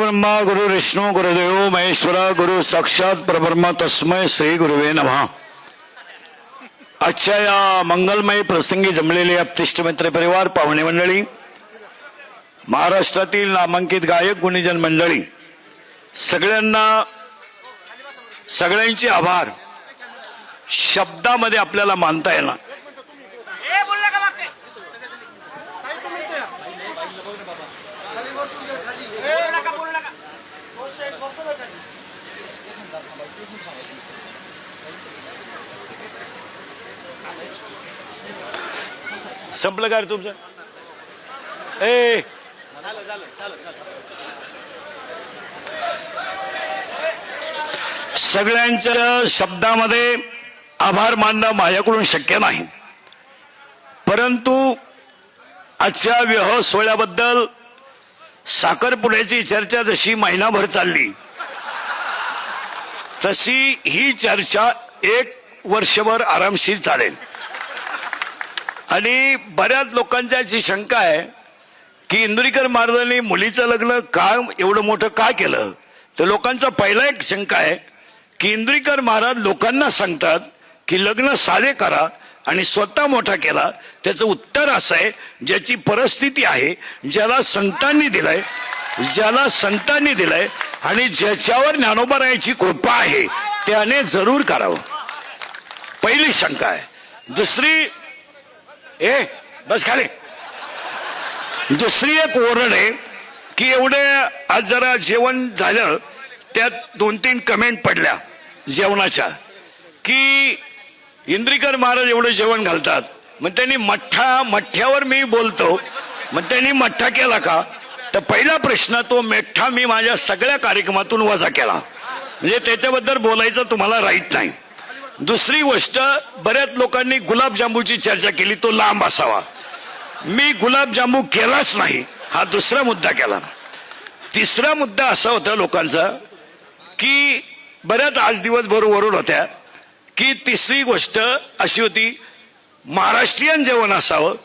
ब्रह्मा गुरु विष्णु गुरुदेव महेश्वरा गुरु साक्षात परब्रह्म तस्मै श्री गुरुवे नमः। आजच्या या मंगलमय प्रसंगी जमलेले अप्तिष्ट मित्र परिवार, पाहुणे मंडळी, महाराष्ट्रातील नामांकित गायक गुणीजन मंडळी, सगळ्यांचे आभार शब्दामध्ये आपल्याला मानता येणार। संपलं का रे तुमचं? सगळ्यांच्या शब्दामध्ये आभार मानणं माझ्याकडून शक्य नाही, परंतु आजच्या विवाह सोहळ्याबद्दल साखरपुड्याची चर्चा जशी महिनाभर चालली, तशी ही चर्चा 1 वर्षभर आरामशीर चालेल। आणि बऱ्याच लोकांची अशी शंका आहे की इंदुरीकर महाराजांनी मुलीचं लग्न का एवढं मोठं का केलं। तर लोकांचा पहिला एक शंका आहे की इंदुरीकर महाराज लोकांना सांगतात की लग्न साधे करा आणि स्वतः मोठा केला। त्याचं उत्तर असं आहे, ज्याची परिस्थिती आहे, ज्याला संतांनी दिलंय आणि ज्याच्यावर ज्ञानोबरायाची कृपा आहे त्याने जरूर करावं। पहिली शंका आहे। दुसरी बस खाली। दुसरी एक ओरड आहे की एवढे आज जरा जेवण झालं, त्यात 2-3 कमेंट पडल्या जेवणाच्या की इंद्रिकर महाराज एवढं जेवण घालतात, मग त्यांनी मठ्ठ्यावर मी बोलतो, मग त्यांनी मठ्ठा केला का? तर पहिला प्रश्न, तो मेठ्ठा मी माझ्या सगळ्या कार्यक्रमातून वजा केला, म्हणजे त्याच्याबद्दल बोलायचं तुम्हाला राईट नाही। दुसरी गोष्ट, बऱ्याच लोकांनी गुलाबजांबूची चर्चा केली, तो लांब असावा। मी गुलाबजांबू केलाच नाही, हा दुसरा मुद्दा केला। तिसरा मुद्दा असा होता लोकांचा की बऱ्याच आज दिवसभर ओरड होत्या की तिसरी गोष्ट अशी होती, महाराष्ट्रीयन जेवण असावं।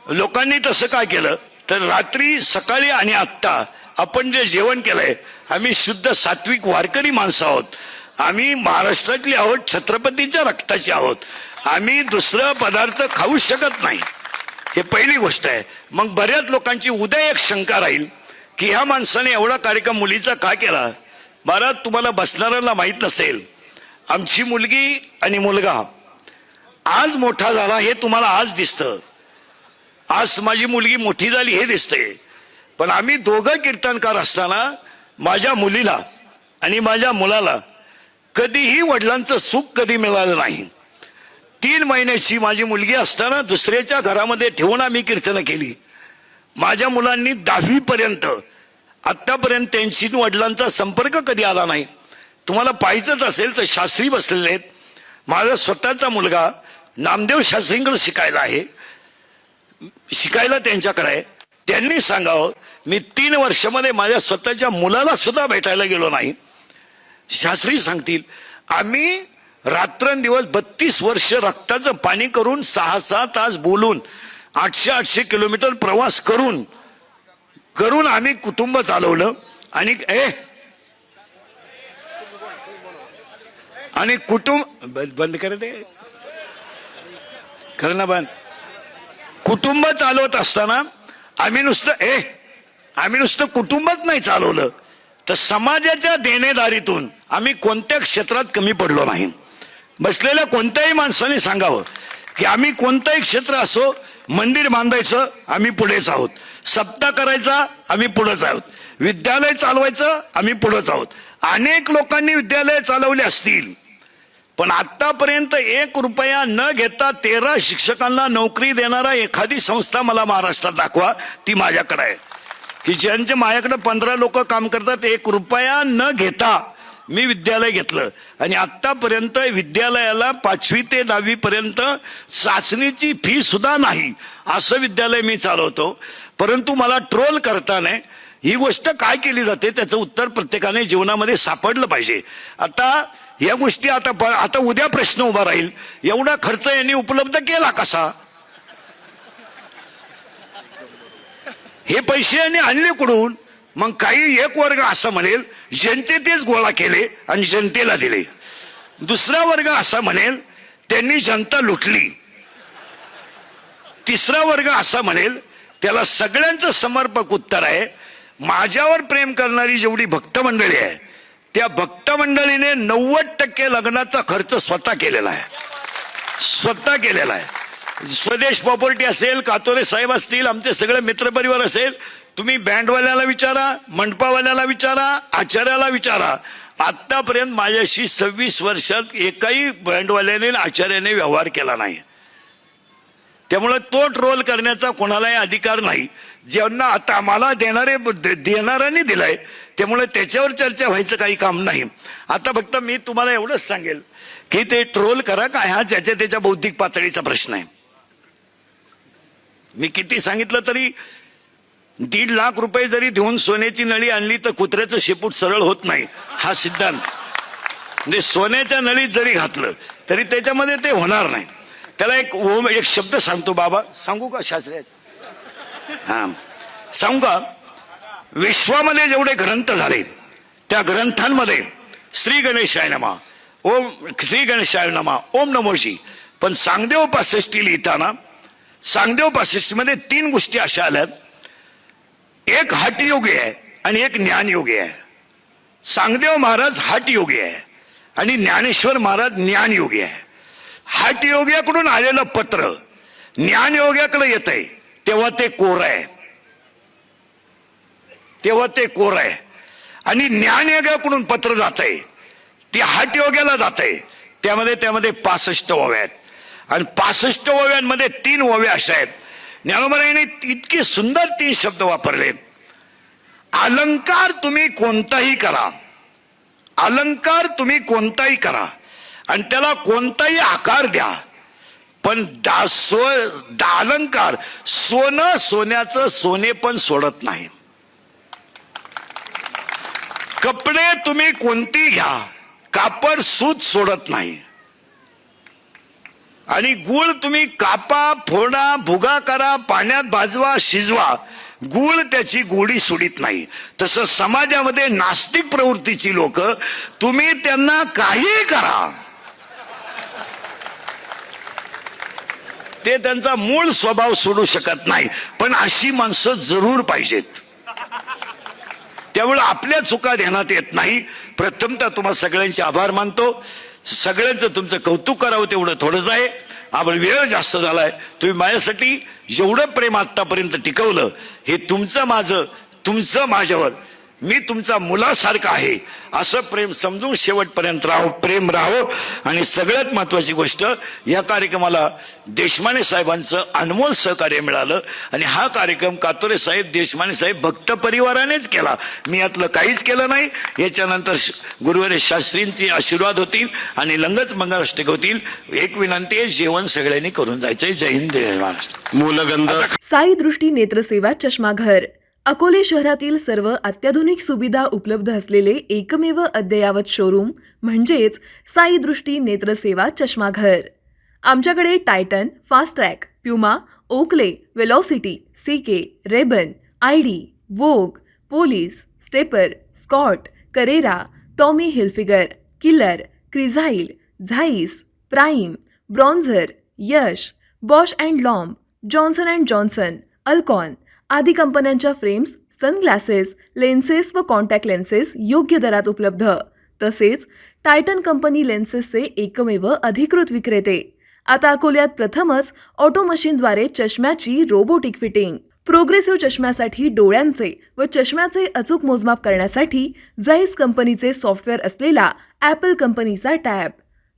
लोकांनी तसं काय केलं तर रात्री, सकाळी आणि आत्ता आपण जे जेवण केलंय, आम्ही शुद्ध सात्विक वारकरी माणसं आहोत, आम्ही महाराष्ट्रातली आहोत, छत्रपतीच्या रक्ताची आहोत, आम्ही दुसरं पदार्थ खाऊ शकत नाही। हे पहिली गोष्ट आहे। मग बऱ्याच लोकांची उद्या एक शंका राहील की ह्या माणसाने एवढा कार्यक्रम मुलीचा का केला। महाराज, तुम्हाला बसणाऱ्याला माहित नसेल, आमची मुलगी आणि मुलगा आज मोठा झाला हे तुम्हाला आज दिसतं, आज माझी मुलगी मोठी झाली हे दिसतंय, पण आम्ही दोघं कीर्तनकार असताना माझ्या मुलीला आणि माझ्या मुलाला कधीही वडिलांचं सुख कधी मिळालं नाही। 3 महिन्याची माझी मुलगी असताना दुसऱ्याच्या घरामध्ये ठेवून आम्ही कीर्तन केली। माझ्या मुलांनी 10वी पर्यंत आतापर्यंत त्यांची वडिलांचा संपर्क कधी आला नाही। तुम्हाला पाहिजेच असेल तर शास्त्री बसलेले आहेत, माझा स्वतःचा मुलगा नामदेव शास्त्रींकडे शिकायला त्यांच्याकडे आहे। त्यांनी सांगावं, मी 3 वर्षामध्ये माझ्या स्वतःच्या मुलाला सुद्धा भेटायला गेलो नाही। शास्त्री सांगतील, आम्ही रात्रंदिवस 32 वर्ष रक्ताचं पाणी करून 6-6 तास बोलून 800 किलोमीटर प्रवास करून आम्ही कुटुंब चालवलं। आणि कुटुंब बंद करते खरं ना, बंद। कुटुंब चालवत असताना आम्ही नुसतं कुटुंबच नाही चालवलं, तर समाजाच्या देणेदारीतून आम्ही कोणत्या क्षेत्रात कमी पडलो नाही। बसलेल्या कोणत्याही माणसाने सांगावं की आम्ही कोणतंही क्षेत्र असो, मंदिर बांधायचं आम्ही पुढेच आहोत, सप्ताह करायचा आम्ही पुढेच आहोत, विद्यालय चालवायचं आम्ही पुढेच आहोत। अनेक लोकांनी विद्यालय चालवले असतील, पण आतापर्यंत 1 रुपया न घेता 13 शिक्षकांना नोकरी देणारा एखादी संस्था मला महाराष्ट्रात दाखवा, ती माझ्याकडे आहे। की ज्यांचे माझ्याकडे 15 लोक काम करतात, 1 रुपया न घेता मी विद्यालय घेतलं आणि आतापर्यंत विद्यालयाला 5वी ते 10वी पर्यंत चाचणीची फी सुद्धा नाही असं विद्यालय मी चालवतो। परंतु मला ट्रोल करताना ही गोष्ट काय केली जाते त्याचं उत्तर प्रत्येकाने जीवनामध्ये सापडलं पाहिजे। आता या गोष्टी आता उद्या प्रश्न उभा राहील, एवढा खर्च यांनी उपलब्ध केला कसा? हे पैसे यांनी आणले कुठून? मग काही एक वर्ग असं म्हणेल जनते तेच गोळा केले आणि जनतेला दिले. दुसरा वर्ग असा म्हणेल त्यांनी जनता लुटली. तिसरा वर्ग असा म्हणेल त्याला सगळ्यांचं समर्पक उत्तर आहे, माझ्यावर प्रेम करणारी जेवढी भक्त मंडळी आहे त्या भक्त मंडळीने 90% लग्नाचा खर्च स्वतः केलेला आहे. स्वदेश प्रॉपर्टी असेल, कातोरे साहेब असतील, आमचे सगळे मित्रपरिवार असेल, तुम्ही बँडवाल्याला विचारा, मंडपावाल्याला विचारा, आचार्याला विचारा, आतापर्यंत माझ्याशी 26 वर्षात एकाही बँडवाल्याने आचार्याने व्यवहार केला नाही. त्यामुळे तो ट्रोल करण्याचा कोणालाही अधिकार नाही. ज्यांना आता आम्हाला देणाऱ्यांनी दिलाय, त्यामुळे त्याच्यावर चर्चा व्हायचं काही काम नाही. आता फक्त मी तुम्हाला एवढंच सांगेल की ते ट्रोल करा काय, हा त्याच्या बौद्धिक पातळीचा प्रश्न आहे. मी किती सांगितलं तरी 1.5 लाख रुपये जरी देऊन सोन्याची नळी आणली तर कुत्र्याचं शेपूट सरळ होत नाही, हा सिद्धांत. म्हणजे सोन्याच्या नळीत जरी घातलं तरी त्याच्यामध्ये ते होणार नाही. त्याला एक शब्द सांगतो बाबा, सांगू का शास्त्रीय? हा सांगू का? विश्वामध्ये जेवढे ग्रंथ झाले त्या ग्रंथांमध्ये श्री गणेशाय नमः, ओम श्री गणेशाय नमः, ओम नमोजी. पण सांगदेव 65 लिहिताना सांगदेव 65 मध्ये 3 गोष्टी अशा आल्यात, एक हठयोगी आहे आणि एक ज्ञानयोगी आहे. सांगदेव महाराज हठयोगी आहे आणि ज्ञानेश्वर महाराज ज्ञानयोगी आहे. हठयोग्याकडून आलेलं पत्र ज्ञानयोग्याकडे येत आहे तेव्हा ते कोर आहे, आणि ज्ञानयोग्याकडून पत्र जात आहे ते हठयोग्याला जात आहे, त्यामध्ये 65 ओव्या आहेत. आणि 65 ओव्यांमध्ये 3 ओव्या अशा आहेत. ज्ञानोबाईने इतके सुंदर 3 शब्द वापरले. अलंकार तुम्ही कोणताही करा आणि त्याला कोणताही आकार द्या, पण अलंकार सोन्याचं सोने पण सोडत नाही. कपडे तुम्ही कोणती घ्या, कापड सूत सोडत नाही. आणि गुळ तुम्ही कापा, फोडा, भुगा करा, पाण्यात भाजवा, शिजवा, गुळ त्याची गोडी सोडित नाही. तसं समाजामध्ये नास्तिक प्रवृत्तीची लोक, तुम्ही त्यांना काही करा, ते त्यांचा मूळ स्वभाव सोडू शकत नाही. पण अशी माणसं जरूर पाहिजेत. त्यामुळे आपल्या चुका ध्यानात येत नाही. प्रथमतः तुम्हा सगळ्यांचे आभार मानतो. सगळ्यांचं तुमचं कौतुक करावं तेवढं थोडंच आहे. आपण वेळ जास्त झालाय. तुम्ही माझ्यासाठी जेवढं प्रेम आतापर्यंत टिकवलं, हे तुमचं माझ्यावर, मी तुमचा मुलासारखा आहे असं प्रेम समजून शेवटपर्यंत प्रेम राहो. आणि सगळ्यात महत्वाची गोष्ट, या कार्यक्रमाला देशमाने साहेबांचं अनमोल सहकार्य मिळालं. आणि हा कार्यक्रम कातोरे साहेब, देशमाने साहेब भक्त परिवारानेच केला. मी यातलं काहीच केलं नाही. याच्यानंतर गुरुवारी शास्त्रींचे आशीर्वाद होतील आणि लंगत मंगलाष्टक होतील. एक विनंती आहे, जेवण सगळ्यांनी करून जायचंय. जय हिंद, जय महाराष्ट्र. मूलगंध साई दृष्टी नेत्रसेवा चष्माघर, अकोले शहरातील सर्व अत्याधुनिक सुविधा उपलब्ध असलेले एकमेव अद्ययावत शोरूम म्हणजेच साई दृष्टी नेत्रसेवा चष्माघर. आमच्याकडे Titan, Fastrack, Puma, Oakley, Velocity, CK, Ray Ban, ID, Vogue, Police, Stepper, Scott, Carrera, Tommy Hilfiger, Killer, Crizal, Zeiss, Prime, Bronzer, Yash, Bausch and Lomb, Johnson and Johnson, Alcon आदी कंपन्यांच्या फ्रेम्स, सनग्लासेस, लेन्सेस व contact lenses योग्य दरात उपलब्ध. तसेच Titan company लेन्सेसचे एकमेव अधिकृत विक्रेते. आता अकोल्यात प्रथमच ऑटो मशीनद्वारे चष्म्याची रोबोटिक फिटिंग. प्रोग्रेसिव्ह चष्म्यासाठी डोळ्यांचे व चष्म्याचे अचूक मोजमाप करण्यासाठी जाईस कंपनीचे सॉफ्टवेअर असलेला ॲपल कंपनीचा टॅब.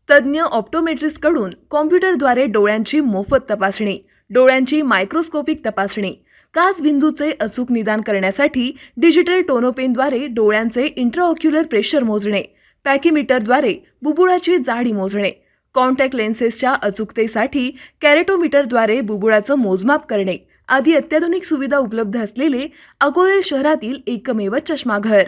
तज्ज्ञ ऑप्टोमेट्रिस्टकडून कॉम्प्युटरद्वारे डोळ्यांची मोफत तपासणी, डोळ्यांची मायक्रोस्कोपिक तपासणी, काच बिंदूचे अचूक निदान करण्यासाठी डिजिटल टोनोपेनद्वारे डोळ्यांचे इंट्राऑक्युलर प्रेशर मोजणे, पॅकीमीटरद्वारे बुबुळाची जाडी मोजणे, कॉन्टॅक्ट लेन्सेसच्या अचूकतेसाठी कॅरेटोमीटरद्वारे बुबुळाचं मोजमाप करणे आदी अत्याधुनिक सुविधा उपलब्ध असलेले अकोले शहरातील एकमेव चष्माघर.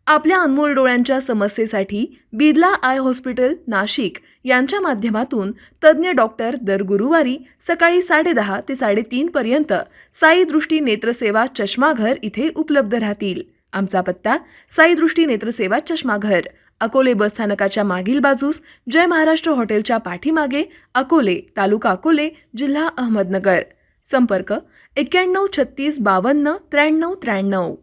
आपल्या अनमोल डोळ्यांच्या समस्येसाठी बिर्ला आय हॉस्पिटल नाशिक यांच्या माध्यमातून तज्ज्ञ डॉक्टर दर गुरुवारी सकाळी 10:30 ते 3:30 पर्यंत साई दृष्टी नेत्रसेवा चष्माघर इथे उपलब्ध राहतील. आमचा पत्ता साई दृष्टी नेत्रसेवा चष्माघर, अकोले बसस्थानकाच्या मागील बाजूस, जय महाराष्ट्र हॉटेलच्या पाठीमागे, अकोले, तालुका अकोले, जिल्हा अहमदनगर. संपर्क 91 36 52 93 93.